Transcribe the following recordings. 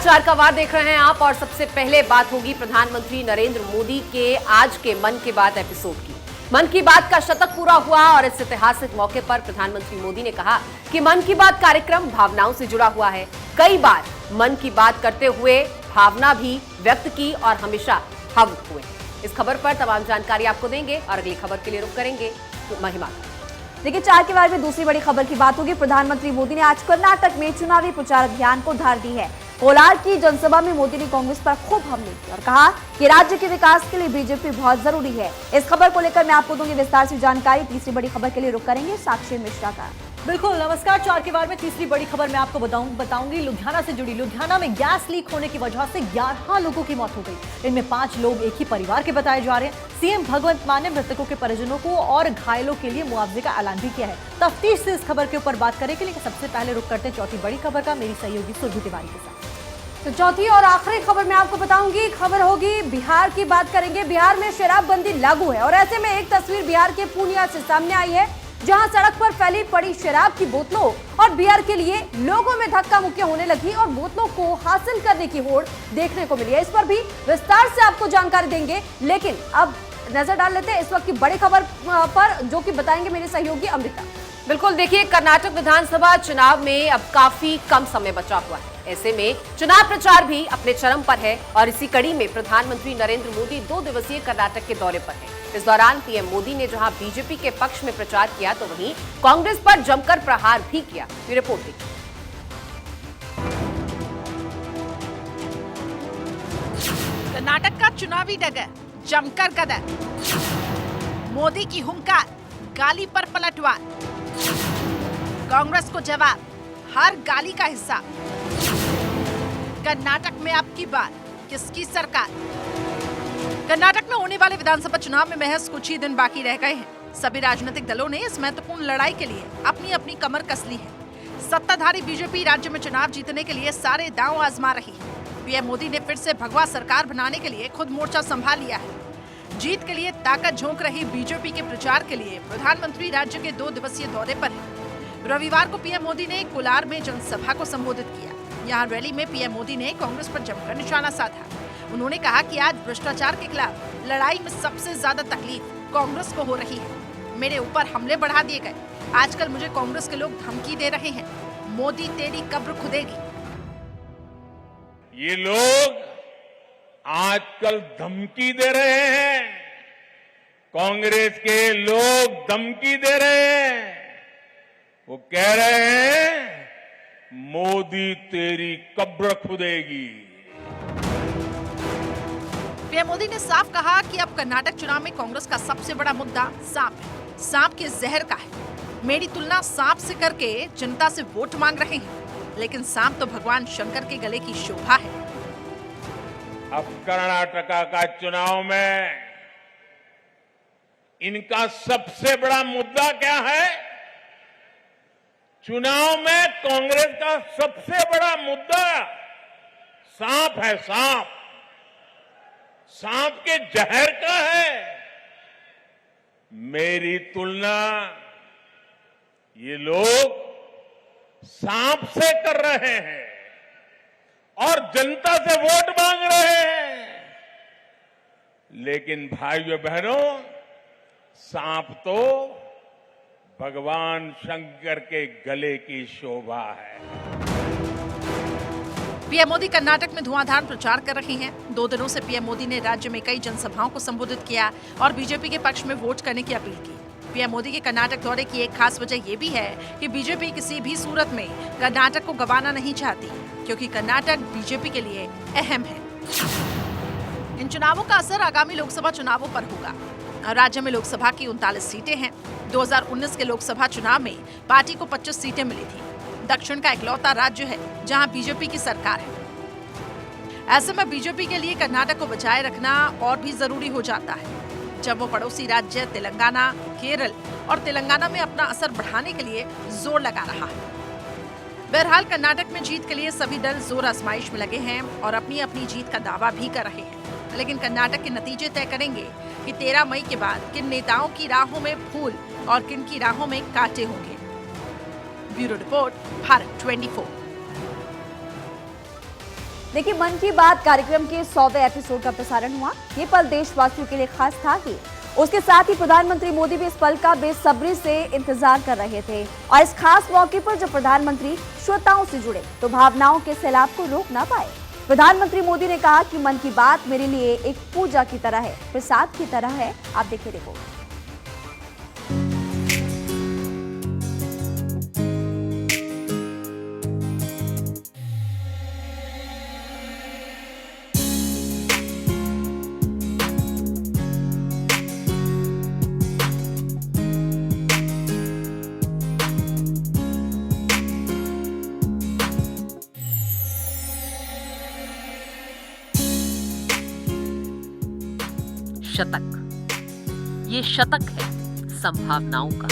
समाचार का वार देख रहे हैं आप और सबसे पहले बात होगी प्रधानमंत्री नरेंद्र मोदी के आज के मन की बात एपिसोड की। मन की बात का शतक पूरा हुआ और इस ऐतिहासिक मौके पर प्रधानमंत्री मोदी ने कहा कि मन की बात कार्यक्रम भावनाओं से जुड़ा हुआ है। कई बार मन की बात करते हुए भावना भी व्यक्त की और हमेशा भावुक हुए। इस खबर पर तमाम जानकारी आपको देंगे और अगली खबर के लिए रुख करेंगे महिमा। देखिए, 4 के बारे में दूसरी बड़ी खबर की बात होगी। प्रधानमंत्री मोदी ने आज कर्नाटक में चुनावी प्रचार अभियान को धार दी है। कोलार की जनसभा में मोदी ने कांग्रेस पर खूब हमले किए और कहा कि राज्य के विकास के लिए बीजेपी बहुत जरूरी है। इस खबर को लेकर मैं आपको दूंगी विस्तार से जानकारी। तीसरी बड़ी खबर के लिए रुख करेंगे साक्षी मिश्रा का। बिल्कुल, नमस्कार। 4 के बारे में तीसरी बड़ी खबर मैं आपको बताऊंगी लुधियाना से जुड़ी। लुधियाना में गैस लीक होने की वजह से 11 लोगों की मौत हो गई। इनमें 5 लोग एक ही परिवार के बताए जा रहे हैं। सीएम भगवंत मान ने मृतकों के परिजनों को और घायलों के लिए मुआवजे का ऐलान भी किया है। तफ्तीश से इस खबर के ऊपर बात करेंगे, लेकिन सबसे पहले रुख करते हैं चौथी बड़ी खबर का मेरी सहयोगी सुरभि तिवारी के साथ। तो चौथी और आखिरी खबर मैं आपको बताऊंगी। खबर होगी बिहार की, बात करेंगे। बिहार में शराबबंदी लागू है और ऐसे में एक तस्वीर बिहार के पूर्णिया से सामने आई है, जहां सड़क पर फैली पड़ी शराब की बोतलों और बियर के लिए लोगों में धक्का मुक्की होने लगी और बोतलों को हासिल करने की होड़ देखने को मिली है। इस पर भी विस्तार से आपको जानकारी देंगे, लेकिन अब नजर डाल लेते हैं इस वक्त की बड़ी खबर पर, जो कि बताएंगे मेरे सहयोगी अमृता। बिल्कुल, देखिए, कर्नाटक विधानसभा चुनाव में अब काफी कम समय बचा हुआ है। ऐसे में चुनाव प्रचार भी अपने चरम पर है और इसी कड़ी में प्रधानमंत्री नरेंद्र मोदी 2 दिवसीय कर्नाटक के दौरे पर हैं। इस दौरान पीएम मोदी ने जहां बीजेपी के पक्ष में प्रचार किया, तो वहीं कांग्रेस पर जमकर प्रहार भी किया। ये रिपोर्ट देखिए। कर्नाटक का चुनावी डगर जमकर गदर, मोदी की हुंकार, गाली पर पलटवार, कांग्रेस को जवाब, हर गाली का हिस्सा। कर्नाटक में अब की बार किसकी सरकार? कर्नाटक में होने वाले विधानसभा चुनाव में महज कुछ ही दिन बाकी रह गए हैं। सभी राजनीतिक दलों ने इस महत्वपूर्ण लड़ाई के लिए अपनी अपनी कमर कस ली है। सत्ताधारी बीजेपी राज्य में चुनाव जीतने के लिए सारे दांव आजमा रही है। पीएम मोदी ने फिर से भगवा सरकार बनाने के लिए खुद मोर्चा संभाल लिया है। जीत के लिए ताकत झोंक रही बीजेपी के प्रचार के लिए प्रधानमंत्री राज्य के 2 दिवसीय दौरे पर है। रविवार को पीएम मोदी ने कोलार में जनसभा को संबोधित किया। यहाँ रैली में पीएम मोदी ने कांग्रेस पर जमकर निशाना साधा। उन्होंने कहा कि आज भ्रष्टाचार के खिलाफ लड़ाई में सबसे ज्यादा तकलीफ कांग्रेस को हो रही है। मेरे ऊपर हमले बढ़ा दिए गए। आजकल मुझे कांग्रेस के लोग धमकी दे रहे हैं, मोदी तेरी कब्र खुदेगी। ये लोग आजकल धमकी दे रहे हैं, कांग्रेस के लोग धमकी दे रहे हैं। वो कह रहे हैं मोदी तेरी कब्र खुदेगी। पीएम मोदी ने साफ कहा कि अब कर्नाटक चुनाव में कांग्रेस का सबसे बड़ा मुद्दा सांप है, सांप के जहर का है। मेरी तुलना सांप से करके जनता से वोट मांग रहे हैं, लेकिन सांप तो भगवान शंकर के गले की शोभा है। अब कर्नाटका का चुनाव में इनका सबसे बड़ा मुद्दा क्या है? चुनाव में कांग्रेस का सबसे बड़ा मुद्दा सांप है, सांप। सांप के जहर का है। मेरी तुलना ये लोग सांप से कर रहे हैं और जनता से वोट मांग रहे हैं। लेकिन भाइयों बहनों, सांप तो भगवान शंकर के गले की शोभा है। पीएम मोदी कर्नाटक में धुआंधार प्रचार कर रही हैं। 2 दिनों से पीएम मोदी ने राज्य में कई जनसभाओं को संबोधित किया और बीजेपी के पक्ष में वोट करने की अपील की। पीएम मोदी के कर्नाटक दौरे की एक खास वजह ये भी है कि बीजेपी किसी भी सूरत में कर्नाटक को गंवाना नहीं चाहती, क्योंकि कर्नाटक बीजेपी के लिए अहम है। इन चुनावों का असर आगामी लोकसभा चुनावों पर होगा। राज्य में लोकसभा की 39 सीटें हैं। 2019 के लोकसभा चुनाव में पार्टी को 25 सीटें मिली थी। दक्षिण का इकलौता राज्य है जहां बीजेपी की सरकार है। ऐसे में बीजेपी के लिए कर्नाटक को बचाए रखना और भी जरूरी हो जाता है, जब वो पड़ोसी राज्य तेलंगाना, केरल और तेलंगाना में अपना असर बढ़ाने के लिए जोर लगा रहा है। बहरहाल कर्नाटक में जीत के लिए सभी दल जोर आजमाइश में लगे हैं और अपनी अपनी जीत का दावा भी कर रहे हैं। लेकिन कर्नाटक के नतीजे तय करेंगे कि 13 मई के बाद किन नेताओं की राहों में फूल और किन की राहों में कांटे होंगे। Bureau report, Bharat 24। देखिए, मन की बात कार्यक्रम के 100वें एपिसोड का प्रसारण हुआ। ये पल देशवासियों के लिए खास था कि उसके साथ ही प्रधानमंत्री मोदी भी इस पल का बेसब्री से इंतजार कर रहे थे। और इस खास मौके पर जब प्रधानमंत्री श्रोताओं से जुड़े तो भावनाओं के सैलाब को रोक ना पाए। प्रधानमंत्री मोदी ने कहा कि मन की बात मेरे लिए एक पूजा की तरह है, प्रसाद की तरह है। आप देखिए रिपोर्ट। शतक, ये शतक है संभावनाओं का,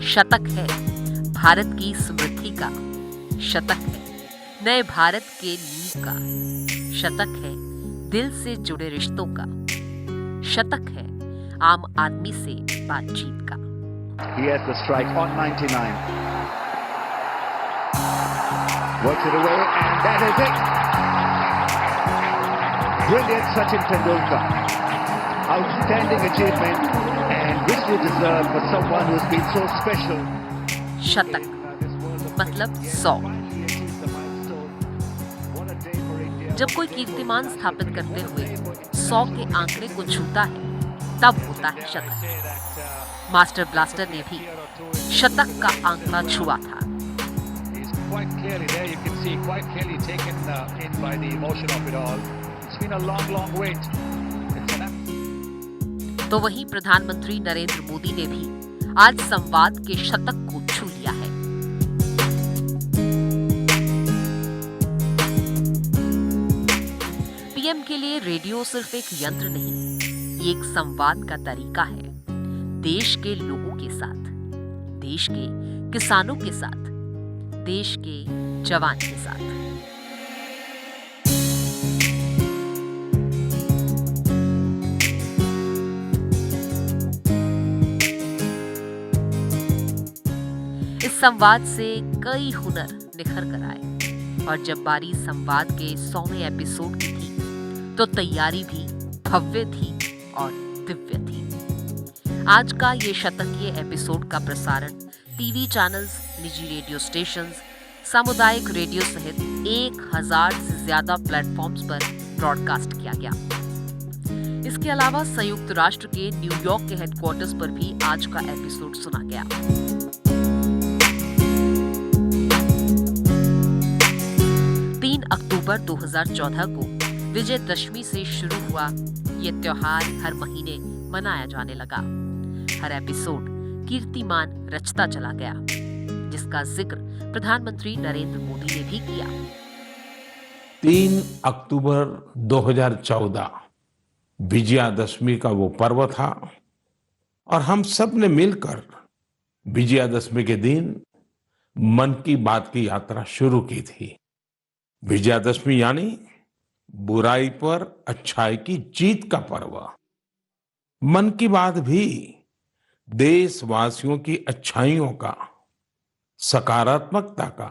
शतक है भारत की समृद्धि का, शतक है नए भारत के नींव का, शतक है दिल से जुड़े रिश्तों का, शतक है आम आदमी से बातचीत का। He has the strike on 99. Works it away and that is it. Brilliant Sachin Tendulkar. Outstanding achievement and richly deserved for someone who's been so special. शतक मतलब 100। जब कोई कीर्तिमान स्थापित करते हुए 100 के आंकड़े को छूता है तब होता है शतक। मास्टर ब्लास्टर ने भी शतक का आंकड़ा छुआ था। Quite clearly there you can see quite clearly taken in by the emotion of it all. It's been a long wait. तो वहीं प्रधानमंत्री नरेंद्र मोदी ने भी आज संवाद के शतक को छू लिया है। पीएम के लिए रेडियो सिर्फ एक यंत्र नहीं, ये एक संवाद का तरीका है। देश के लोगों के साथ, देश के किसानों के साथ, देश के जवान के साथ। इस संवाद से कई हुनर निखर कर आए और जब बारी संवाद के 100वें एपिसोड की थी तो तैयारी भी भव्य थी और दिव्य थी। आज का ये शतकीय एपिसोड का प्रसारण टीवी चैनल्स, निजी रेडियो स्टेशंस, सामुदायिक रेडियो सहित 1000 से ज्यादा प्लेटफॉर्म्स पर ब्रॉडकास्ट किया गया। इसके अलावा संयुक्त राष्ट्र के न्यूयॉर्क के हेडक्वार्टर्स पर भी आज का एपिसोड सुना गया। 3 अक्टूबर 2014 को विजयदशमी से शुरू हुआ ये त्योहार हर महीने मनाया जाने लगा। हर एपिसोड कीर्तिमान रचता चला गया, जिसका जिक्र प्रधानमंत्री नरेंद्र मोदी ने भी किया। 3 अक्टूबर 2014 विजयादशमी का वो पर्व था और हम सब ने मिलकर विजयादशमी के दिन मन की बात की यात्रा शुरू की थी। विजयादशमी यानी बुराई पर अच्छाई की जीत का पर्व। मन की बात भी देशवासियों की अच्छाइयों का, सकारात्मकता का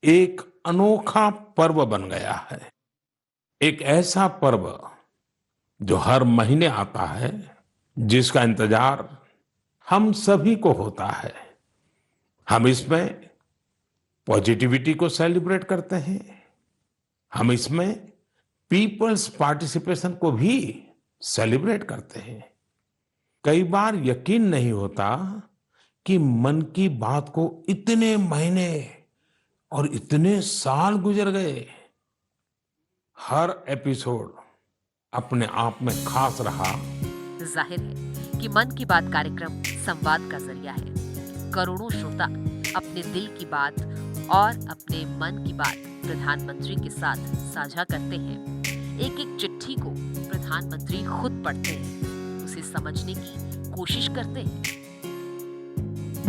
एक अनोखा पर्व बन गया है। एक ऐसा पर्व जो हर महीने आता है, जिसका इंतजार हम सभी को होता है। हम इसमें पॉजिटिविटी को सेलिब्रेट करते हैं, हम इसमें पीपल्स पार्टिसिपेशन को भी सेलिब्रेट करते हैं। कई बार यकीन नहीं होता कि मन की बात को इतने महीने और इतने साल गुजर गए। हर एपिसोड अपने आप में खास रहा। जाहिर है कि मन की बात कार्यक्रम संवाद का जरिया है। करोड़ों श्रोता अपने दिल की बात और अपने मन की बात प्रधानमंत्री के साथ साझा करते हैं। एक एक चिट्ठी को प्रधानमंत्री खुद पढ़ते हैं, उसे समझने की कोशिश करते हैं।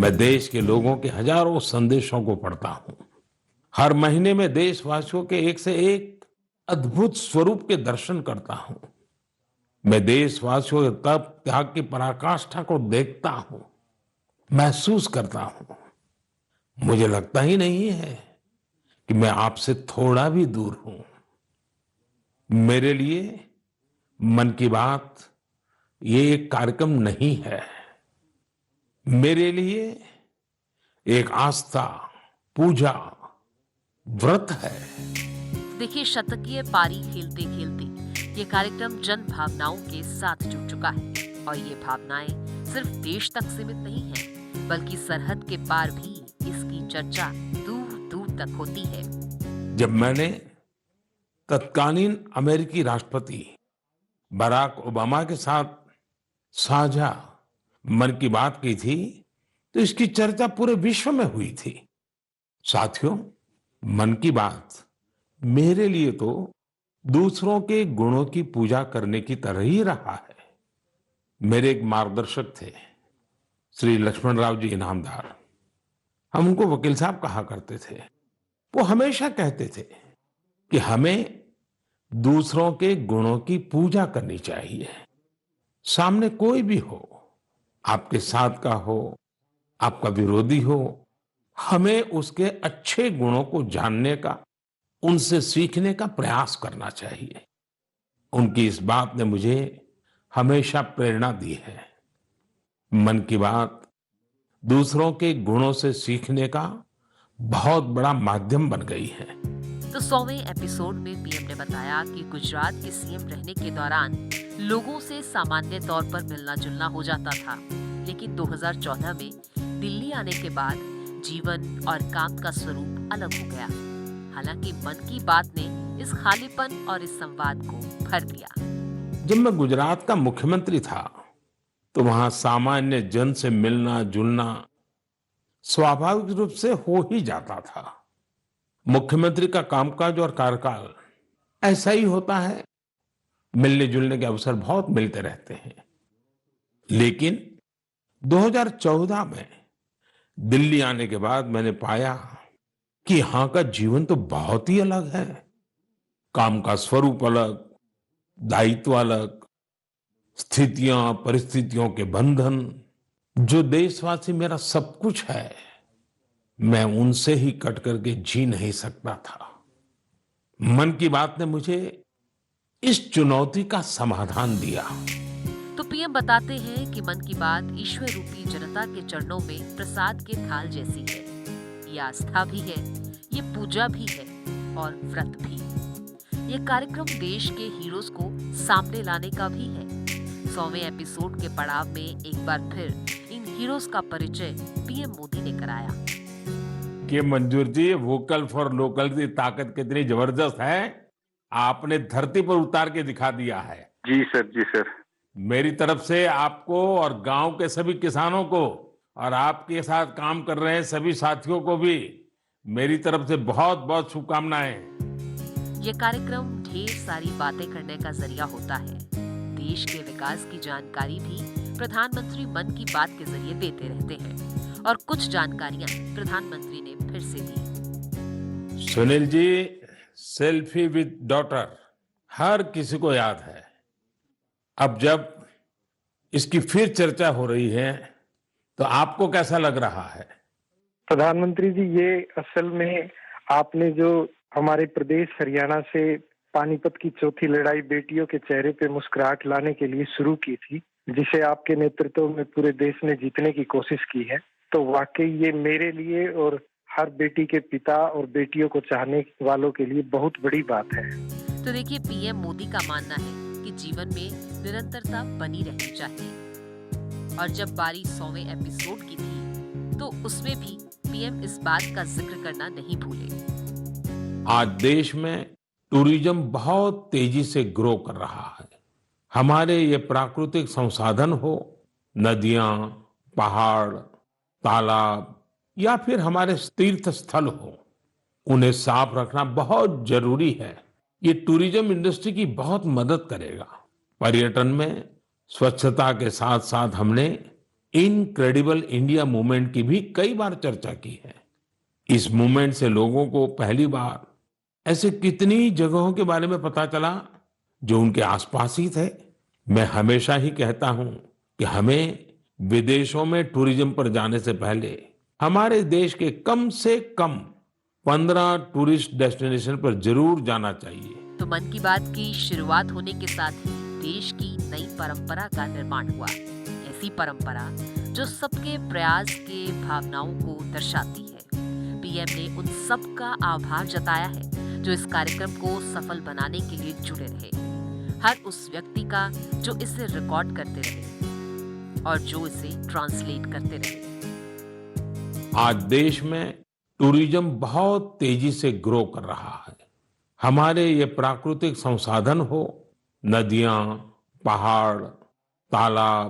मैं देश के लोगों के हजारों संदेशों को पढ़ता हूं। हर महीने में देशवासियों के एक से एक अद्भुत स्वरूप के दर्शन करता हूं। मैं देशवासियों के तप त्याग की पराकाष्ठा को देखता हूं, महसूस करता हूं। मुझे लगता ही नहीं है कि मैं आपसे थोड़ा भी दूर हूं। मेरे लिए मन की बात ये एक कार्यक्रम नहीं है। मेरे लिए एक आस्था, पूजा, व्रत है। देखिए, शतकीय पारी खेलते खेलते ये कार्यक्रम जन भावनाओं के साथ जुड़ चुका है और ये भावनाएं सिर्फ देश तक सीमित नहीं है, बल्कि सरहद के पार भी इसकी चर्चा दूर दूर तक होती है। जब मैंने तत्कालीन अमेरिकी राष्ट्रपति बराक ओबामा के साथ साझा मन की बात की थी तो इसकी चर्चा पूरे विश्व में हुई थी। साथियों, मन की बात मेरे लिए तो दूसरों के गुणों की पूजा करने की तरह ही रहा है। मेरे एक मार्गदर्शक थे, श्री लक्ष्मण राव जी इनामदार। हम उनको वकील साहब कहा करते थे। वो हमेशा कहते थे कि हमें दूसरों के गुणों की पूजा करनी चाहिए। सामने कोई भी हो, आपके साथ का हो, आपका विरोधी हो, हमें उसके अच्छे गुणों को जानने का, उनसे सीखने का प्रयास करना चाहिए। उनकी इस बात ने मुझे हमेशा प्रेरणा दी है। मन की बात दूसरों के गुणों से सीखने का बहुत बड़ा माध्यम बन गई है। तो 100वें एपिसोड में पीएम ने बताया कि गुजरात के सीएम रहने के दौरान लोगों से सामान्य तौर पर मिलना जुलना हो जाता था, लेकिन 2014 में दिल्ली आने के बाद जीवन और काम का स्वरूप अलग हो गया। हालांकि मन की बात ने इस खालीपन और इस संवाद को भर दिया। जब मैं गुजरात का मुख्यमंत्री था तो वहां सामान्य जन से मिलना जुलना स्वाभाविक रूप से हो ही जाता था। मुख्यमंत्री का कामकाज और कार्यकाल ऐसा ही होता है, मिलने जुलने के अवसर बहुत मिलते रहते हैं। लेकिन 2014 में दिल्ली आने के बाद मैंने पाया कि यहां का जीवन तो बहुत ही अलग है। काम का स्वरूप अलग, दायित्व अलग, स्थितियां परिस्थितियों के बंधन। जो देशवासी मेरा सब कुछ है, मैं उनसे ही कट करके जी नहीं सकता था। मन की बात ने मुझे इस चुनौती का समाधान दिया। तो पीएम बताते हैं कि मन की बात ईश्वर रूपी जनता के चरणों में प्रसाद के थाल जैसी है। ये आस्था भी है, ये पूजा भी है और व्रत भी। ये कार्यक्रम देश के हीरोज को सामने लाने का भी है। 100वें एपिसोड के पड़ाव में एक बार फिर इन हीरोज का परिचय पीएम मोदी ने कराया। कि मंजूर जी, वोकल फॉर लोकल की ताकत कितनी जबरदस्त है, आपने धरती पर उतार के दिखा दिया है। जी सर, जी सर। मेरी तरफ से आपको और गांव के सभी किसानों को और आपके साथ काम कर रहे हैं सभी साथियों को भी मेरी तरफ से बहुत बहुत शुभकामनाएं। ये कार्यक्रम ढेर सारी बातें करने का जरिया होता है। देश के विकास की जानकारी भी प्रधानमंत्री मन की बात के जरिए देते रहते हैं और कुछ जानकारियां प्रधानमंत्री ने फिर से दी। Sunil ji, selfie with daughter हर किसी को याद है। अब जब इसकी फिर चर्चा हो रही है तो आपको कैसा लग रहा है? प्रधानमंत्री जी, ये असल में आपने जो हमारे प्रदेश हरियाणा से पानीपत की चौथी लड़ाई बेटियों के चेहरे पे मुस्कुराहट लाने के लिए शुरू की थी, जिसे आपके नेतृत्व में पूरे देश ने जीतने की कोशिश की है, तो वाकई ये मेरे लिए और हर बेटी के पिता और बेटियों को चाहने वालों के लिए बहुत बड़ी बात है। तो देखिए, पीएम मोदी का मानना है कि जीवन में निरंतरता बनी रहनी चाहिए और जब बारी 100वें एपिसोड की थी तो उसमें भी पीएम इस बात का जिक्र करना नहीं भूले। आज देश में टूरिज्म बहुत तेजी से ग्रो कर रहा है। हमारे ये प्राकृतिक संसाधन हो, नदियां, पहाड़, तालाब या फिर हमारे तीर्थ स्थल हो, उन्हें साफ रखना बहुत जरूरी है। ये टूरिज्म इंडस्ट्री की बहुत मदद करेगा। पर्यटन में स्वच्छता के साथ साथ हमने इनक्रेडिबल इंडिया मूवमेंट की भी कई बार चर्चा की है। इस मूवमेंट से लोगों को पहली बार ऐसे कितनी जगहों के बारे में पता चला जो उनके आसपास ही थे। मैं हमेशा ही कहता हूं कि हमें विदेशों में टूरिज्म पर जाने से पहले हमारे देश के कम से कम 15 टूरिस्ट डेस्टिनेशन पर जरूर जाना चाहिए। तो मन की बात की शुरुआत होने के साथ ही देश की नई परंपरा का निर्माण हुआ। ऐसी परंपरा जो सबके प्रयास के भावनाओं को दर्शाती है। पीएम ने उन सब का आभार जताया है जो इस कार्यक्रम को सफल बनाने के लिए जुड़े रहे। हर उस व्यक्ति का जो इसे रिकॉर्ड करते रहे और जो इसे ट्रांसलेट करते रहे। आज देश में टूरिज्म बहुत तेजी से ग्रो कर रहा है। हमारे ये प्राकृतिक संसाधन हो, नदियां, पहाड़, तालाब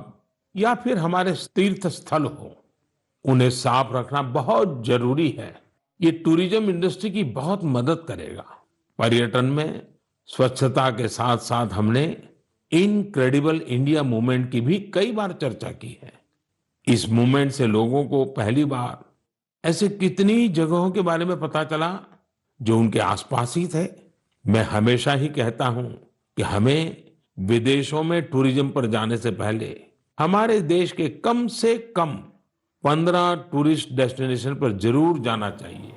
या फिर हमारे तीर्थ स्थल हो, उन्हें साफ रखना बहुत जरूरी है। ये टूरिज्म इंडस्ट्री की बहुत मदद करेगा। पर्यटन में स्वच्छता के साथ साथ हमने इनक्रेडिबल इंडिया मूवमेंट की भी कई बार चर्चा की है। इस मूवमेंट से लोगों को पहली बार ऐसे कितनी जगहों के बारे में पता चला जो उनके आसपास ही थे। मैं हमेशा ही कहता हूं कि हमें विदेशों में टूरिज्म पर जाने से पहले हमारे देश के कम से कम 15 टूरिस्ट डेस्टिनेशन पर जरूर जाना चाहिए।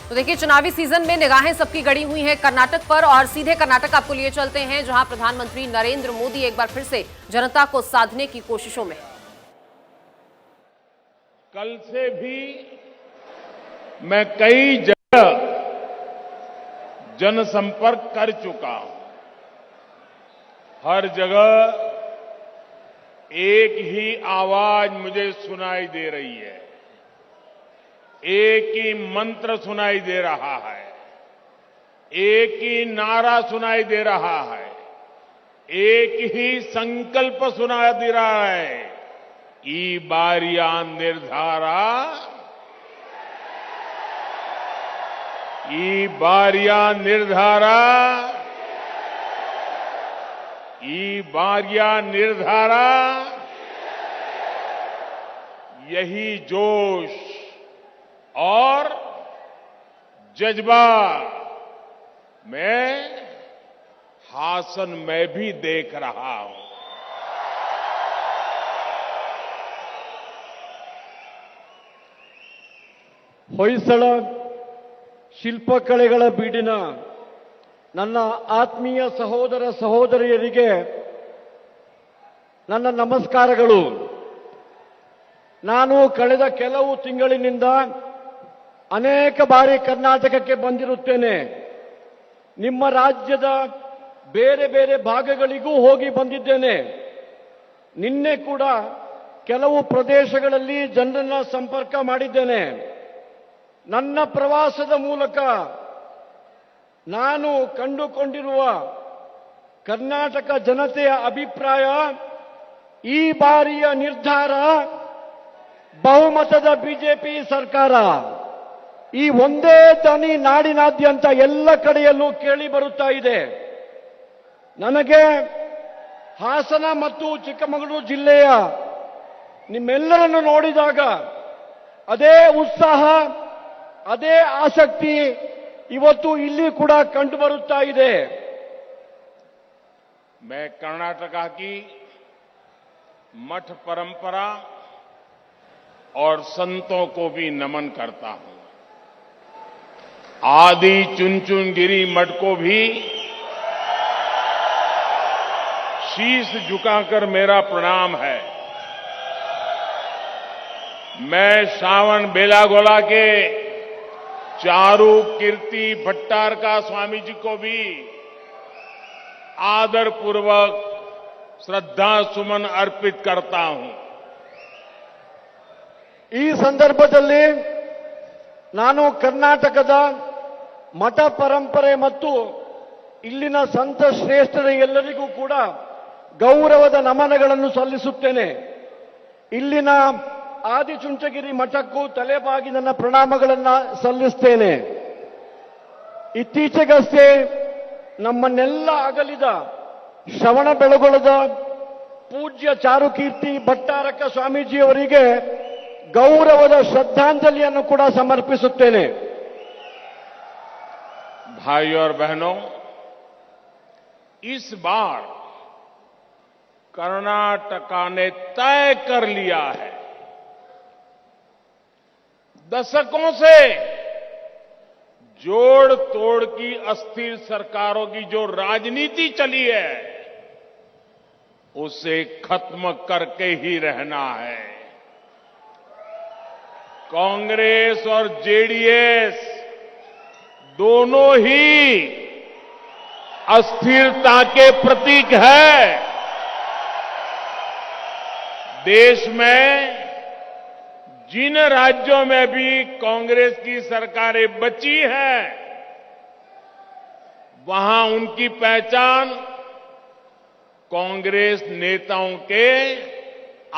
तो देखिए, चुनावी सीजन में निगाहें सबकी गड़ी हुई हैं कर्नाटक पर, और सीधे कर्नाटक आपको लिए चलते हैं जहां प्रधानमंत्री नरेंद्र मोदी एक बार फिर से जनता को साधने की कोशिशों में। कल से भी मैं कई जगह जनसंपर्क कर चुका हूं। हर जगह एक ही आवाज मुझे सुनाई दे रही है, एक ही मंत्र सुनाई दे रहा है, एक ही नारा सुनाई दे रहा है, एक ही संकल्प सुनाई दे रहा है। ई बारिया निर्धारा, ई बारिया निर्धारा, ई बारिया निर्धारा। यही जोश और जज्बा मैं हासन में भी देख रहा हूं। ಹೊಯ್ಸಳ ಶಿಲ್ಪಕಲೆಗಳ ಬೀಡಿನ ನನ್ನ ಆತ್ಮೀಯ ಸಹೋದರ ಸಹೋದರಿಯರಿಗೆ ನನ್ನ ನಮಸ್ಕಾರಗಳು. ನಾನು ಕಳೆದ ಕೆಲವು ತಿಂಗಳಿನಿಂದ ಅನೇಕ ಬಾರಿ ಕರ್ನಾಟಕಕ್ಕೆ ಬಂದಿರುತ್ತೇನೆ. ನಿಮ್ಮ ರಾಜ್ಯದ ಬೇರೆ ಬೇರೆ ಭಾಗಗಳಿಗೂ ಹೋಗಿ ಬಂದಿದ್ದೇನೆ. ನಿನ್ನೆ ಕೂಡ ಕೆಲವು ಪ್ರದೇಶಗಳಲ್ಲಿ ಜನರನ್ನ ಸಂಪರ್ಕ ಮಾಡಿದ್ದೇನೆ. ನನ್ನ ಪ್ರವಾಸದ ಮೂಲಕ ನಾನು ಕಂಡುಕೊಂಡಿರುವ ಕರ್ನಾಟಕ ಜನತೆಯ ಅಭಿಪ್ರಾಯ, ಈ ಬಾರಿಯ ನಿರ್ಧಾರ ಬಹುಮತದ ಬಿಜೆಪಿ ಸರ್ಕಾರ. ಈ ಒಂದೇ ಧ್ವನಿ ನಾಡಿನಾದ್ಯಂತ ಎಲ್ಲ ಕಡೆಯಲ್ಲೂ ಕೇಳಿ ಬರುತ್ತಾ ಇದೆ. ನನಗೆ ಹಾಸನ ಮತ್ತು ಚಿಕ್ಕಮಗಳೂರು ಜಿಲ್ಲೆಯ ನಿಮ್ಮೆಲ್ಲರನ್ನು ನೋಡಿದಾಗ ಅದೇ ಉತ್ಸಾಹ, ಅದೇ ಆಸಕ್ತಿ ಇವತ್ತು ಇಲ್ಲಿ ಕೂಡ ಕಂಡು ಬರುತ್ತಾ ಇದೆ. मैं कर्नाटका की मठ परंपरा और संतों को भी नमन करता हूं। आदि चुनचुनगिरी मठ को भी शीश झुकाकर मेरा प्रणाम है। मैं श्रावण बेलागोला के चारू कीर्ति भट्टारका स्वामी जी को भी आदर पूर्वक श्रद्धा सुमन अर्पित करता हूं। ಈ ಸಂದರ್ಭದಲ್ಲಿ ನಾನು ಕರ್ನಾಟಕದ ಮಠ ಪರಂಪರೆ ಮತ್ತು ಇಲ್ಲಿನ ಸಂತ ಶ್ರೇಷ್ಠರ ಎಲ್ಲರಿಗೂ ಕೂಡ ಗೌರವದ ನಮನಗಳನ್ನು ಸಲ್ಲಿಸುತ್ತೇನೆ. ಇಲ್ಲಿನ ಆದಿಚುಂಚಗಿರಿ ಮಠಕ್ಕೂ ತಲೆಬಾಗಿ ನನ್ನ ಪ್ರಣಾಮಗಳನ್ನು ಸಲ್ಲಿಸುತ್ತೇನೆ. ಇತ್ತೀಚೆಗಷ್ಟೇ ನಮ್ಮನ್ನೆಲ್ಲ ಅಗಲಿದ ಶ್ರವಣಬೆಳಗೊಳದ ಪೂಜ್ಯ ಚಾರುಕೀರ್ತಿ ಭಟ್ಟಾರಕ ಸ್ವಾಮೀಜಿಯವರಿಗೆ ಗೌರವದ ಶ್ರದ್ಧಾಂಜಲಿಯನ್ನು ಕೂಡ ಸಮರ್ಪಿಸುತ್ತೇನೆ. भाइयों और बहनों, इस बार कर्नाटका ने तय कर लिया है, दशकों से जोड़ तोड़ की अस्थिर सरकारों की जो राजनीति चली है उसे खत्म करके ही रहना है। कांग्रेस और जेडीएस दोनों ही अस्थिरता के प्रतीक है। देश में जिन राज्यों में भी कांग्रेस की सरकारें बची हैं, वहां उनकी पहचान कांग्रेस नेताओं के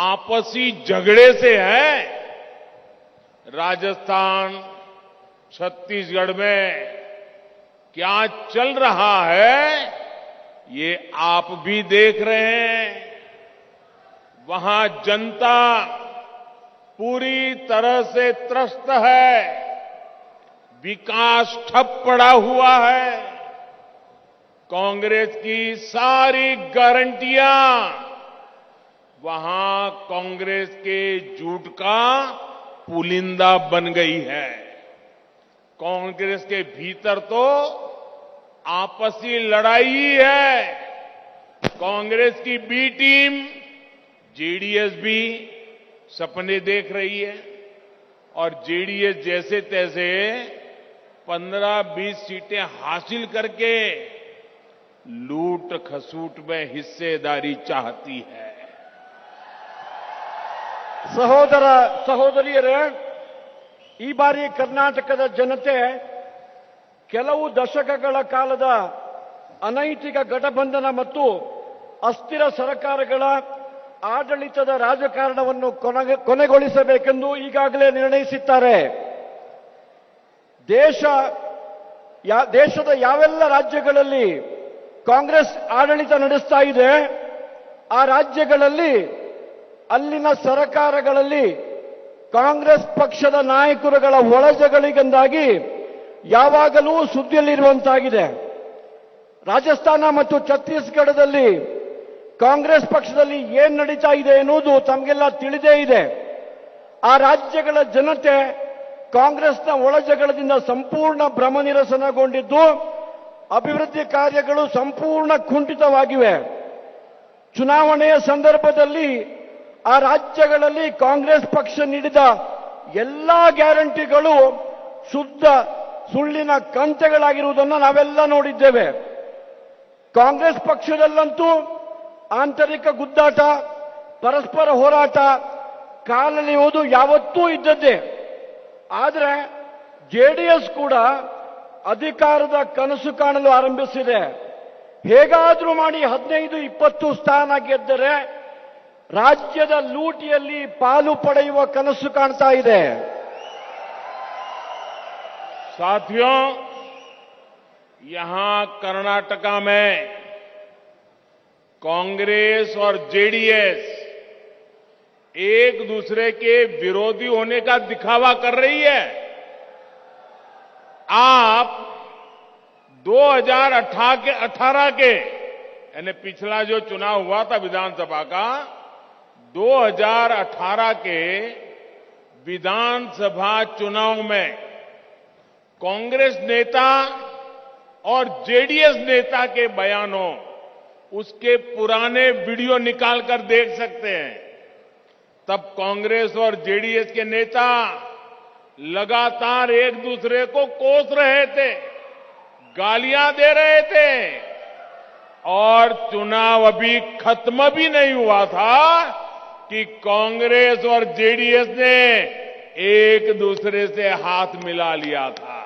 आपसी झगड़े से है। राजस्थान, छत्तीसगढ़ में क्या चल रहा है, ये आप भी देख रहे हैं। वहां जनता पूरी तरह से त्रस्त है, विकास ठप पड़ा हुआ है। कांग्रेस की सारी गारंटियां वहां कांग्रेस के झूठ का पुलिंदा बन गई है। कांग्रेस के भीतर तो आपसी लड़ाई ही है। कांग्रेस की बी टीम जेडीएस भी सपने देख रही है और जेडीएस जैसे तैसे 15-20 सीटें हासिल करके लूट खसूट में हिस्सेदारी चाहती है। ಸಹೋದರ ಸಹೋದರಿಯರೇ, ಈ ಬಾರಿ ಕರ್ನಾಟಕದ ಜನತೆ ಕೆಲವು ದಶಕಗಳ ಕಾಲದ ಅನೈತಿಕ ಗಠಬಂಧನ ಮತ್ತು ಅಸ್ಥಿರ ಸರ್ಕಾರಗಳ ಆಡಳಿತದ ರಾಜಕಾರಣವನ್ನು ಕೊನೆಗೊಳಿಸಬೇಕೆಂದು ಈಗಾಗಲೇ ನಿರ್ಣಯಿಸಿದ್ದಾರೆ. ದೇಶದ ಯಾವೆಲ್ಲ ರಾಜ್ಯಗಳಲ್ಲಿ ಕಾಂಗ್ರೆಸ್ ಆಡಳಿತ ನಡೆಸ್ತಾ ಇದೆ ಆ ರಾಜ್ಯಗಳಲ್ಲಿ ಅಲ್ಲಿನ ಸರ್ಕಾರಗಳಲ್ಲಿ ಕಾಂಗ್ರೆಸ್ ಪಕ್ಷದ ನಾಯಕರುಗಳ ಒಳಜಗಳಿಂದಾಗಿ ಯಾವಾಗಲೂ ಸುದ್ದಿಯಲ್ಲಿರುವಂತಾಗಿದೆ. ರಾಜಸ್ಥಾನ ಮತ್ತು ಛತ್ತೀಸ್ಗಢದಲ್ಲಿ ಕಾಂಗ್ರೆಸ್ ಪಕ್ಷದಲ್ಲಿ ಏನು ನಡೀತಾ ಇದೆ ಎನ್ನುವುದು ತಮಗೆಲ್ಲ ತಿಳಿದೇ ಇದೆ. ಆ ರಾಜ್ಯಗಳ ಜನತೆ ಕಾಂಗ್ರೆಸ್ನ ಒಳಜಗಳದಿಂದ ಸಂಪೂರ್ಣ ಭ್ರಮನಿರಸನಗೊಂಡಿದ್ದು ಅಭಿವೃದ್ಧಿ ಕಾರ್ಯಗಳು ಸಂಪೂರ್ಣ ಕುಂಠಿತವಾಗಿವೆ. ಚುನಾವಣೆಯ ಸಂದರ್ಭದಲ್ಲಿ ಆ ರಾಜ್ಯಗಳಲ್ಲಿ ಕಾಂಗ್ರೆಸ್ ಪಕ್ಷ ನೀಡಿದ ಎಲ್ಲಾ ಗ್ಯಾರಂಟಿಗಳು ಶುದ್ಧ ಸುಳ್ಳಿನ ಕಂತೆಗಳಾಗಿರುವುದನ್ನು ನಾವೆಲ್ಲ ನೋಡಿದ್ದೇವೆ. ಕಾಂಗ್ರೆಸ್ ಪಕ್ಷದಲ್ಲಂತೂ ಆಂತರಿಕ ಗುದ್ದಾಟ, ಪರಸ್ಪರ ಹೋರಾಟ, ಕಾಲೆಳೆಯುವುದು ಯಾವತ್ತೂ ಇದ್ದದ್ದೇ. ಆದರೆ ಜೆಡಿಎಸ್ ಕೂಡ ಅಧಿಕಾರದ ಕನಸು ಕಾಣಲು ಆರಂಭಿಸಿದೆ. ಹೇಗಾದರೂ ಮಾಡಿ 15-20 ಸ್ಥಾನ ಗೆದ್ದರೆ ರಾಜ್ಯದ ಲೂಟಿಯಲ್ಲಿ ಪಾಲು ಪಡೆಯುವ ಕನಸು ಕಾಣ್ತಾ ಇದೆ. साथियों, यहां कर्नाटका में कांग्रेस और जेडीएस एक दूसरे के विरोधी होने का दिखावा कर रही है। आप 2018 के यानी पिछला जो चुनाव हुआ था विधानसभा का, 2018 के विधानसभा चुनाव में कांग्रेस नेता और जेडीएस नेता के बयानों, उसके पुराने वीडियो निकालकर देख सकते हैं। तब कांग्रेस और जेडीएस के नेता लगातार एक दूसरे को कोस रहे थे, गालियां दे रहे थे और चुनाव अभी खत्म भी नहीं हुआ था कि कांग्रेस और जेडीएस ने एक दूसरे से हाथ मिला लिया था।